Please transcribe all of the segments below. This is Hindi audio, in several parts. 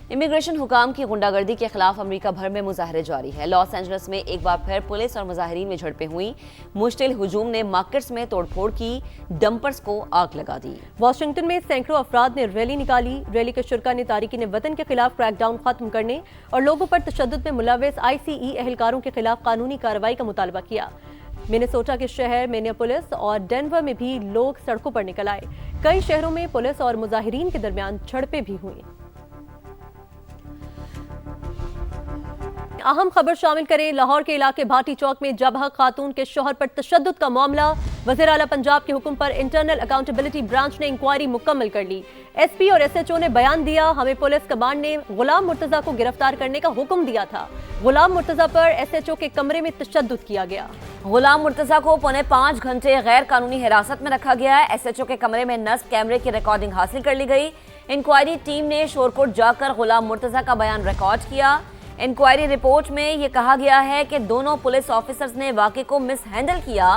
इमिग्रेशन हुकाम की गुंडागर्दी के खिलाफ अमेरिका भर में मुजाहरे जारी है। लॉस एंजल्स में एक बार फिर पुलिस और मुजाहिरीन में झड़पें हुई। मुश्तिल हुजूम ने मार्केट्स में तोड़फोड़ की, डंपर्स को आग लगा दी। वाशिंगटन में सैकड़ों अफराद ने रैली निकाली। रैली के शुरा ने तारिकीन वतन के खिलाफ क्रैकडाउन खत्म करने और लोगों पर तशद्दुद में मुलव्वस ICE एहलकारों के खिलाफ कानूनी कार्रवाई का मुतालबा किया। मिनेसोटा के शहर मिनियापोलिस और डेनवर में भी लोग सड़कों पर निकल आए। कई शहरों में पुलिस और मुजाहिरीन के दरमियान झड़पें भी हुई। अहम खबर शामिल करें, लाहौर के इलाके भाटी चौक में जबहा खातून के शौहर पर तशद्दुद का मामला। वज़ीर आला पंजाब के हुक्म पर इंटरनल अकाउंटेबिलिटी ब्रांच ने इंक्वायरी मुकम्मल कर ली। SP और SHO ने बयान दिया, हमें पुलिस कमांड ने गुलाम मुर्तजा को गिरफ्तार करने का हुक्म दिया था। गुलाम मुर्तजा पर SHO के कमरे में तशद्दुद किया गया। गुलाम मुर्तजा को 4.5 घंटे गैर कानूनी हिरासत में रखा गया है। SHO के कमरे में नस्ब कैमरे की रिकॉर्डिंग हासिल कर ली गई। इंक्वायरी टीम ने शोरकोट जाकर गुलाम मुर्तजा का बयान रिकॉर्ड किया। इंक्वायरी रिपोर्ट में यह कहा गया है कि दोनों पुलिस ऑफिसर्स ने वाक़े को मिस हैंडल किया।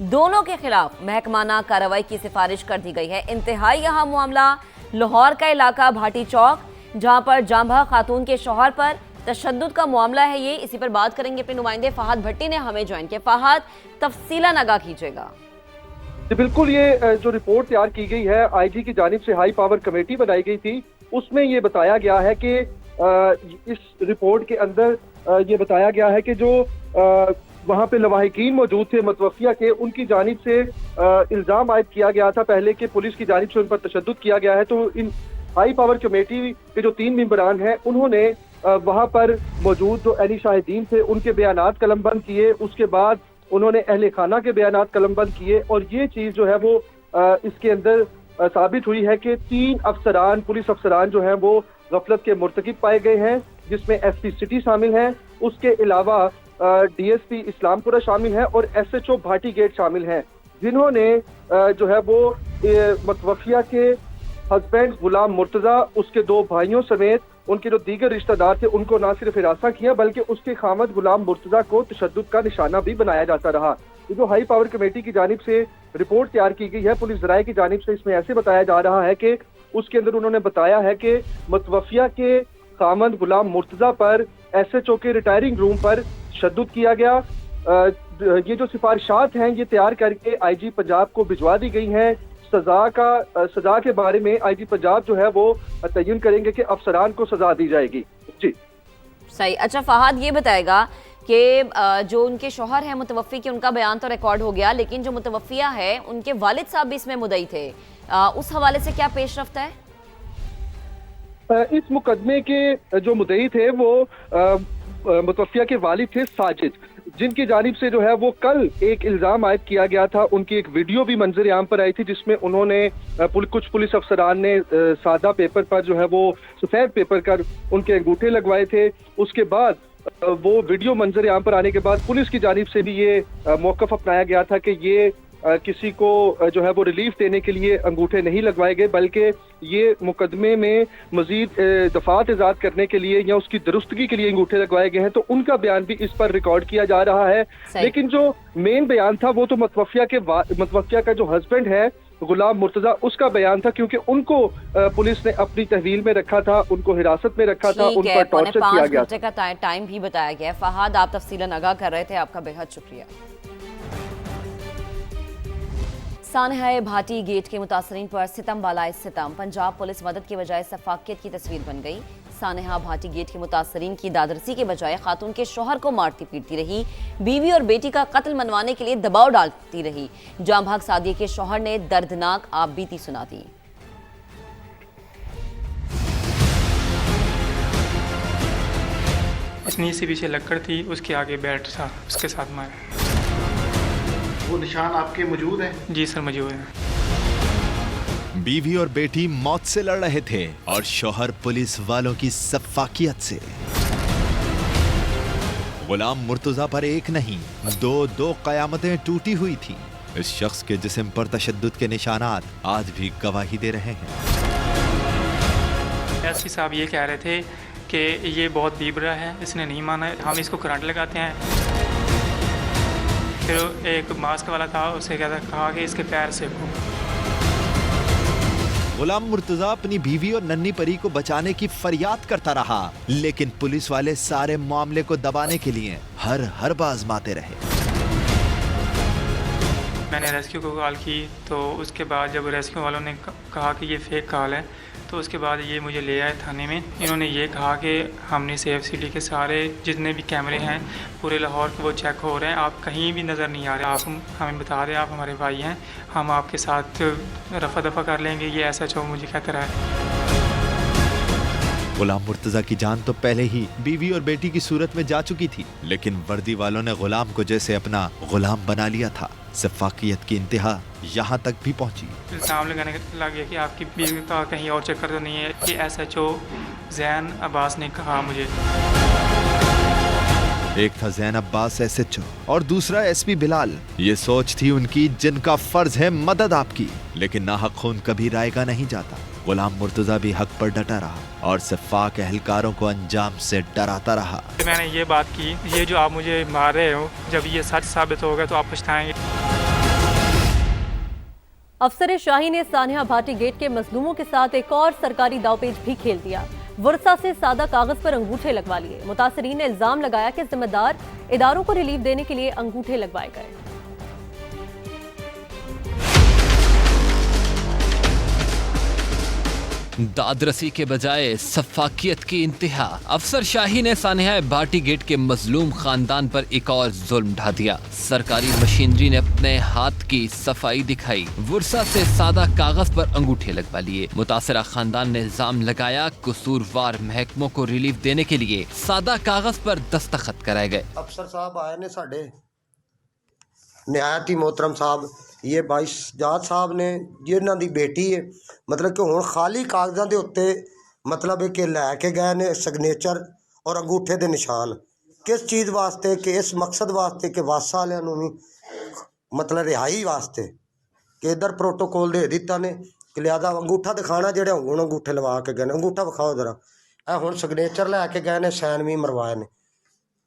दोनों के खिलाफ महकमाना कार्रवाई की सिफारिश कर दी गई है। इंतहाई अहम मामला लाहौर का इलाका भाटी चौक, जहां पर जांबा खातून के शौहर पर तशद्दुद का मामला है। ये इसी पर बात करेंगे। अपने नुमाइंदे फहद भट्टी ने हमें ज्वाइन किया। फहद, तफसीलन आगाह कीजिएगा। बिल्कुल, ये जो रिपोर्ट तैयार की गई है IG की जानिब से हाई पावर कमेटी बनाई गई थी, उसमें ये बताया गया है कि इस रिपोर्ट के अंदर ये बताया गया है कि जो वहाँ पे लवाहिकीन मौजूद थे मतवफिया के, उनकी जानिब से इल्ज़ाम आयद किया गया था पहले कि पुलिस की जानिब से उन पर तशद्दुद किया गया है। तो इन हाई पावर कमेटी के जो 3 मेंबरान हैं, उन्होंने वहाँ पर मौजूद जो एनी शाहिदीन थे उनके बयानात कलमबंद किए। उसके बाद उन्होंने अहले खाना के बयानात कलमबंद किए और ये चीज़ जो है वो इसके अंदर साबित हुई है कि 3 अफसरान, पुलिस अफसरान जो हैं वो गफलत के मुर्तकिब पाए गए हैं, जिसमें SP सिटी शामिल हैं। उसके अलावा DSP इस्लामपुरा शामिल है और SHO भाटी गेट शामिल हैं, जिन्होंने जो है वो मतवफिया के हस्बैंड गुलाम मुर्तजा, उसके 2 भाइयों समेत उनके जो दीगर रिश्तेदार थे, उनको ना सिर्फ हिरासा किया बल्कि उसके खामद गुलाम मुर्तजा को तशद्दुद का निशाना भी बनाया जाता रहा। ये जो हाई पावर कमेटी की जानिब से रिपोर्ट तैयार की गई है पुलिस ज़राए की जानिब से, इसमें ऐसे बताया जा रहा है कि उसके अंदर उन्होंने बताया है कि मतवफिया के खामद गुलाम मुर्तजा पर SHO के रिटायरिंग रूम पर तशद्दुद किया गया। ये जो सिफारिशात हैं ये तैयार करके IG पंजाब को भिजवा दी गई हैं। सजा के बारे में IG पंजाब जो है वो तयन करेंगे कि अफसरान को सजा दी जाएगी। जी सही। अच्छा फहद, ये बताएगा कि जो उनके शौहर हैं मुतवफ़ी के, उनका बयान तो रिकॉर्ड हो गया, लेकिन जो मुतवफ़िया है उनके वालिद साहब भी इसमें मुद्दई थे। उस हवाले से क्या पेश रफ्त है? इस मुकदमे के जो मुद्दई थे वो मुतवफ़िया के वालिद थे साजिद, जिनकी जानिब से जो है वो कल एक इल्ज़ाम आयद किया गया था। उनकी एक वीडियो भी मंजर आम पर आई थी, जिसमें उन्होंने कुछ पुलिस अफसरान ने सादा पेपर पर जो है वो सफ़ेद पेपर कर उनके अंगूठे लगवाए थे। उसके बाद वो वीडियो मंजर आम पर आने के बाद पुलिस की जानिब से भी ये मौक़िफ़ अपनाया गया था कि ये किसी को जो है वो रिलीफ देने के लिए अंगूठे नहीं लगवाए गए, बल्कि ये मुकदमे में मजीद दफात इजाद करने के लिए या उसकी दुरुस्तगी के लिए अंगूठे लगवाए गए हैं। तो उनका बयान भी इस पर रिकॉर्ड किया जा रहा है। लेकिन जो मेन बयान था वो तो मतवफिया का जो हस्बैंड है गुलाम मुर्तजा, उसका बयान था, क्योंकि उनको पुलिस ने अपनी तहवील में रखा था, उनको हिरासत में रखा था, उन पर टॉर्चर किया गया। 5 घंटे का टाइम भी बताया गया। फहद, आप तफसीलन आगाह कर रहे थे, आपका बेहद शुक्रिया। सानहा भाटी गेट के मुतासरीन पर सितम बालाए सितम, पंजाब पुलिस मदद की बजाय सफाकियत की तस्वीर बन गई। सानहा भाटी गेट के मुतासरीन की दादरसी के बजाय खातून के शौहर को मारती पीटती रही, बीवी और बेटी का कत्ल मनवाने के लिए दबाव डालती रही। जाँ भाग सादिया के शौहर ने दर्दनाक आप बीती सुना दी। अपनी से पीछे लकड़ थी, उसके आगे बैट था, उसके साथ मारा। वो निशान आपके मौजूद हैं? जी सर, मौजूद है। बीवी और बेटी मौत से लड़ रहे थे और शौहर पुलिस वालों की सफाकियत से। गुलाम मुर्तजा पर एक नहीं 2 कयामतें टूटी हुई थी। इस शख्स के जिस्म पर तशद्दुद के निशानात आज भी गवाही दे रहे हैं। SP साहब ये कह रहे थे कि ये बहुत बीबरा है, इसने नहीं माना, हम इसको करंट लगाते हैं। फिर एक मास्क वाला था, उसे कहा कि इसके पैर सेको। गुलाम मुर्तजा अपनी बीवी और नन्ही परी को बचाने की फरियाद करता रहा, लेकिन पुलिस वाले सारे मामले को दबाने के लिए हर बार आजमाते रहे। मैंने रेस्क्यू को कॉल की तो उसके बाद जब रेस्क्यू वालों ने कहा कि ये फेक कॉल है तो उसके बाद ये मुझे ले आए थाने में। इन्होंने ये कहा कि हमने सेफ सिटी के सारे जितने भी कैमरे हैं पूरे लाहौर के वो चेक हो रहे हैं, आप कहीं भी नज़र नहीं आ रहे, आप हमें बता दें, आप हमारे भाई हैं, हम आपके साथ रफा दफा कर लेंगे, ये SHO मुझे कहता रहा है। गुलाम मुर्तजा की जान तो पहले ही बीवी और बेटी की सूरत में जा चुकी थी, लेकिन वर्दी वालों ने गुलाम को जैसे अपना गुलाम बना लिया था। सफाकियत की इंतहा यहाँ तक भी पहुँची। इल्जाम लगाने लग गया कि आपकी बीवी का कहीं और चक्कर तो नहीं है, कि SHO जैन अब्बास ने कहा मुझे। एक था जैन अब्बास SHO और दूसरा SP बिलाल। ये सोच थी उनकी जिनका फर्ज है मदद आपकी, लेकिन नाहक खून कभी रायगा नहीं जाता। गुलाम मुर्तजा भी हक पर डटा रहा और सफाक एहलकारों को अंजाम से डराता रहा। मैंने ये बात की, ये जो आप मुझे मार रहे हो, जब ये सच साबित होगा तो आप पछताएंगे। अफसर शाही ने सानिया भाटी गेट के मजलूमों के साथ एक और सरकारी दावपेच भी खेल दिया। वर्षा से सादा कागज पर अंगूठे लगवा लिए। मुतासरीन ने इल्जाम लगाया कि जिम्मेदार इदारों को रिलीफ देने के लिए अंगूठे लगवाए गए। दादरसी के बजाय सफाकियत की इंतहा। अफसर शाही ने सानिया भाटी गेट के मजलूम खानदान पर एक और जुल्म ढा दिया। सरकारी मशीनरी ने अपने हाथ की सफाई दिखाई, वर्षा से सादा कागज पर अंगूठे लगवा लिए। मुतासरा खानदान ने इल्जाम लगाया कसूरवार महकमों को रिलीफ देने के लिए सादा कागज पर दस्तखत कराए गए। अफसर साहब आए ने साडे निहायत ही मोहतरम साहब, ये भाई सजाद साहब ने जिन्हां दी बेटी है, मतलब कि हुण खाली कागज़ां दे उत्ते मतलब कि लैके गए ने सिग्नेचर और अंगूठे दे निशान। किस चीज़ वास्ते? कि इस मकसद वास्ते कि वासा वालियां नूं भी मतलब रिहाई वास्ते कि इधर प्रोटोकॉल दे दिता ने कि लिहाजा अंगूठा दिखाना, जेड़े हुण अंगूठे लवा के गए ने, अंगूठा विखाओ जरा, ए हुण सिग्नेचर लैके गए ने, सैन भी मरवाए ने,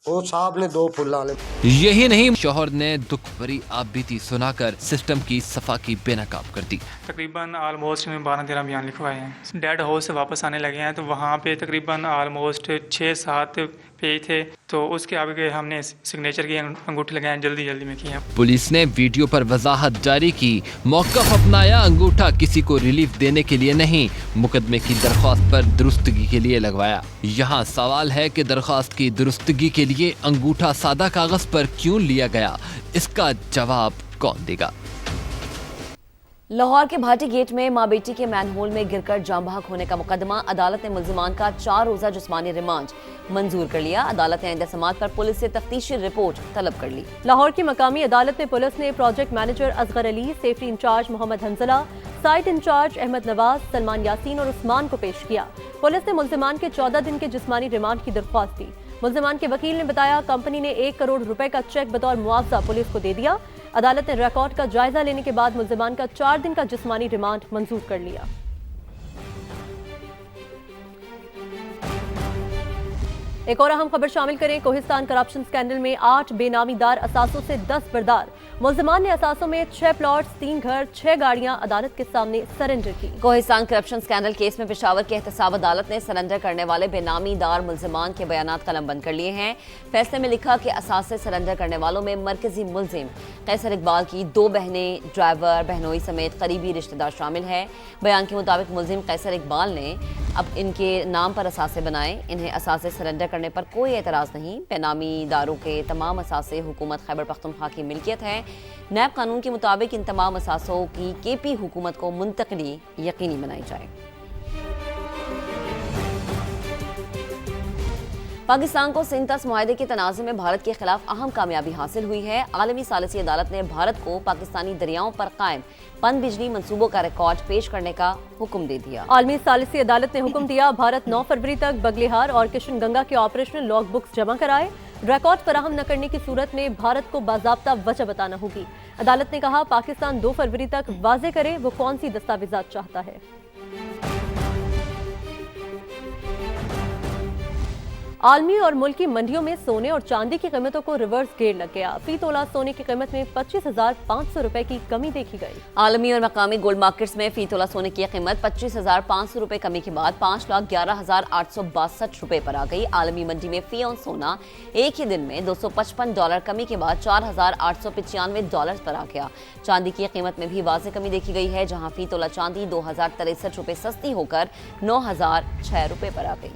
वो साहब ने 2 फुल्लां ने। यही नहीं, शोहर ने दुख भरी आपबीती सुनाकर सिस्टम की सफा की बेनकाब कर दी। तकरीबन आलमोस्ट में 12-13 बयान लिखवाए हैं। डेड हाउस से वापस आने लगे हैं तो वहाँ पे तकरीबन आलमोस्ट 6-7 पेज थे, तो उसके आगे हमने सिग्नेचर के अंगूठे लगाए, जल्दी में किए। पुलिस ने वीडियो पर वजाहत जारी की, मौक़िफ़ अपनाया, अंगूठा किसी को रिलीफ देने के लिए नहीं, मुकदमे की दरख्वास्त पर दुरुस्तगी के लिए लगवाया। यहाँ सवाल है कि दरख्वास्त की दुरुस्तगी के लिए अंगूठा सादा कागज पर क्यों लिया गया? इसका जवाब कौन देगा? लाहौर के भाटी गेट में मां बेटी के मैनहोल में गिरकर जाम बहक होने का मुकदमा। अदालत ने मुल्जिमान का 4 रोजा जिस्मानी रिमांड मंजूर कर लिया। अदालत ने आइंदा समात पर पुलिस से तफ्तीशी रिपोर्ट तलब कर ली। लाहौर की मकामी अदालत में पुलिस ने project manager Asgar Ali, safety incharge Mohammad Hanzala, site incharge Ahmad Nawaz, Salman Yasin और उस्मान को पेश किया। पुलिस ने मुल्जिमान के 14 दिन के जिस्मानी रिमांड की दरख्वास्त दी। मुल्जिमान के वकील ने बताया कंपनी ने 1 करोड़ रुपए का चेक बतौर मुआवजा पुलिस को दे दिया। अदालत ने रिकॉर्ड का जायजा लेने के बाद मुल्जिमान का 4 दिन का जिस्मानी रिमांड मंजूर कर लिया। एक और अहम खबर शामिल करें। कोहिस्तान करप्शन स्कैंडल में 8 बेनामीदार असासों से 10 बरदार। मुल्जिमान ने असासों में 6 प्लॉट्स, 3 घर, 6 गाड़ियां अदालत के सामने सरेंडर की। कोहिस्तान करप्शन स्कैंडल केस में पेशावर की एहतसाब अदालत ने सरेंडर करने वाले बेनामीदार मुल्जिमान के बयानात कलमबंद कर लिए हैं। फैसले में लिखा कि असासे सरेंडर करने वालों में मरकजी मुल्जिम कैसर इकबाल की 2 बहनें, ड्राइवर, बहनोई समेत करीबी रिश्तेदार शामिल है। बयान के मुताबिक मुल्जिम कैसर इकबाल ने अब इनके नाम पर असासे बनाए। इन्हें असासे सरेंडर करने पर कोई एतराज़ नहीं। बेनामीदारों के तमाम असासे हुकूमत खैबर पख्तूनख्वा की मिल्कियत है। नैब कानून के मुताबिक इन तमाम असासों की KP हुकूमत को मुंतकली यकीनी बनाई जाए। पाकिस्तान को सिंतस मुआहदे के तनाज़े में भारत के खिलाफ अहम कामयाबी हासिल हुई है। आलमी सालिसी अदालत ने भारत को पाकिस्तानी दरियाओं पर कायम पन बिजली मंसूबों का रिकॉर्ड पेश करने का हुक्म दे दिया। आलमी सालिसी अदालत ने हुक्म दिया भारत 9 फरवरी तक बगलिहार और किशन गंगा के ऑपरेशनल लॉग बुक्स जमा कराए। रिकॉर्ड फराहम न करने की सूरत में भारत को बाज़ाब्ता वजह बताना होगी। अदालत ने कहा पाकिस्तान 2 फरवरी तक वाजे करे वो कौन सी दस्तावेजात चाहता है। आलमी और मुल्की मंडियों में सोने और चांदी की कीमतों को रिवर्स गेयर लग गया। फी तोला सोने की कीमत में 25,500 रुपए की कमी देखी गई। आलमी और मकामी गोल्ड मार्केट्स में फी तोला सोने की कीमत 25,500 रुपए कमी के बाद 5,11,862 रुपए पर आ गई। आलमी मंडी में फी ऑन सोना एक ही दिन में $255 कमी के बाद $4,895 पर आ गया। चांदी की कीमत में भी वाज़ेह कमी देखी गई है, जहां फी तोला चांदी 2,063 रुपए सस्ती होकर 9,006 रुपए पर आ गई।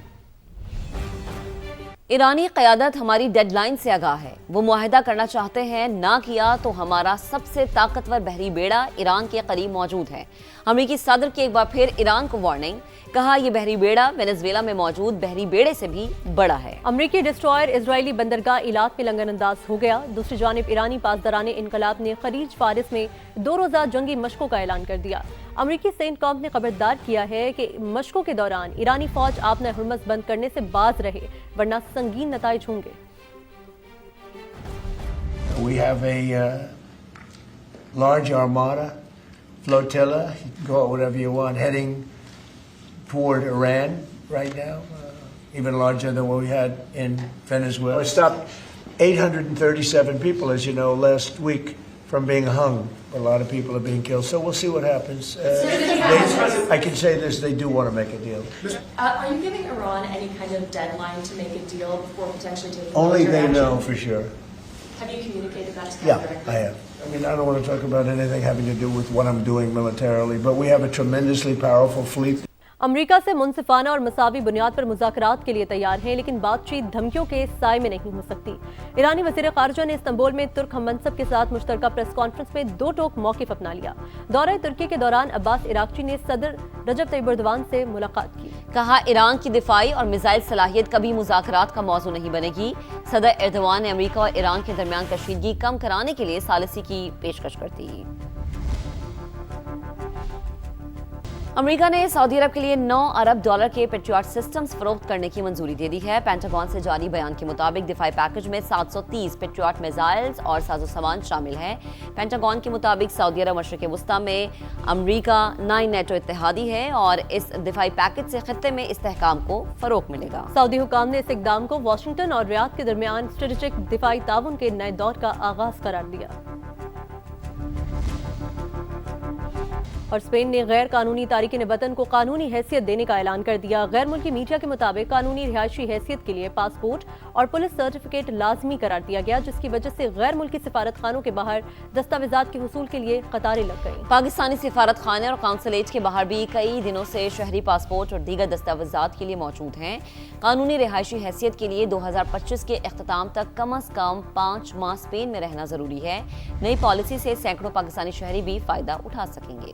ईरानी क़यादत हमारी डेडलाइन से आगाह है। वो मुआहदा करना चाहते हैं, ना किया तो हमारा सबसे ताकतवर बहरी बेड़ा ईरान के करीब मौजूद है। अमरीकी सदर की एक बार फिर ईरान को वार्निंग, कहा यह बहरी बेड़ा वेनेजुएला में मौजूद बहरी बेड़े से भी बड़ा है। अमरीकी डिस्ट्रॉयर इजरायली बंदरगाह इलाक में लंगरअंदाज हो गया। दूसरी जानिब ईरानी पासदाराने इनकलाब ने खलीज फारिस में 2 रोज़ा जंगी मशकों का ऐलान कर दिया। अमरीकी सेंटकॉम ने खबरदार किया है कि मशकों के दौरान ईरानी फौज आपने हुर्मस बंद करने से बाज रहे, वरना संगीन नताइज होंगे। We have a large armada, flotilla, you can call it whatever you want, heading toward Iran right now, even larger than what we had in Venezuela. We stopped 837 people, as you know, last week from being hung. A lot of people are being killed, so we'll see what happens. I can say this, they do want to make a deal. Are you giving Iran any kind of deadline to make a deal before potentially taking Only military they action? know for sure. Have you communicated that to them Yeah, directly? I have. I mean, I don't want to talk about anything having to do with what I'm doing militarily, but we have a tremendously powerful fleet. अमरीका से मुनसिफाना और मसावी बुनियाद पर मुज़ाकरात के लिए तैयार हैं, लेकिन बातचीत धमकियों के साए में नहीं हो सकती। ईरानी वज़ीर ख़ारिजा ने इस्तांबुल में तुर्क हममनसब के साथ मुश्तरका प्रेस कॉन्फ्रेंस में 2 टोक मौक़िफ़ अपना लिया। दौरे तुर्की के दौरान अब्बास इराक़ची ने सदर रजब तय्यिब एर्दोग़ान से मुलाकात की। कहा ईरान की दिफाई और मिसाइल सलाहियत कभी मुज़ाकरात का मौजू नहीं बनेगी। सदर एर्दोग़ान ने अमरीका और ईरान के दरमियान कशीदगी कम कराने के लिए सालिसी की पेशकश कर दी। अमेरिका ने सऊदी अरब के लिए $9 अरब के पेट्रियट सिस्टम्स फरोख्त करने की मंजूरी दे दी है। पेंटागन से जारी बयान के मुताबिक दिफाई पैकेज में 730 पेट्रियट मिसाइल्स और साजो-सामान शामिल है। पेंटागन के मुताबिक सऊदी अरब मशरिक़ वस्ता में अमेरिका 9 नेटो इत्तेहादी है और इस दिफाई पैकेज से खित्ते में इस्तेहकाम को फरोग मिलेगा। सऊदी हुकाम ने इस इक़दाम को वाशिंगटन और रियाद के दरमियान स्ट्रेटेजिक दिफाई ताउन के नए दौर का आगाज करार दिया। और स्पेन ने गैर कानूनी तारिकीन वतन को कानूनी हैसियत देने का ऐलान कर दिया। गैर मुल्की मीडिया के मुताबिक कानूनी रिहायशी हैसियत के लिए पासपोर्ट और पुलिस सर्टिफिकेट लाजमी करार दिया गया, जिसकी वजह से गैर मुल्की सिफारत खानों के बाहर दस्तावेजात के हुसूल के लिए कतारें लग गई। पाकिस्तानी सिफारत खाने और काउंसलेट के बाहर भी कई दिनों से शहरी पासपोर्ट और दीगर दस्तावेजात के लिए मौजूद हैं। कानूनी रिहायशी हैसियत के लिए 2025 के अख्ताम तक कम से कम 5 माह स्पेन में रहना जरूरी है। नई पॉलिसी से सैकड़ों पाकिस्तानी शहरी भी फायदा उठा सकेंगे।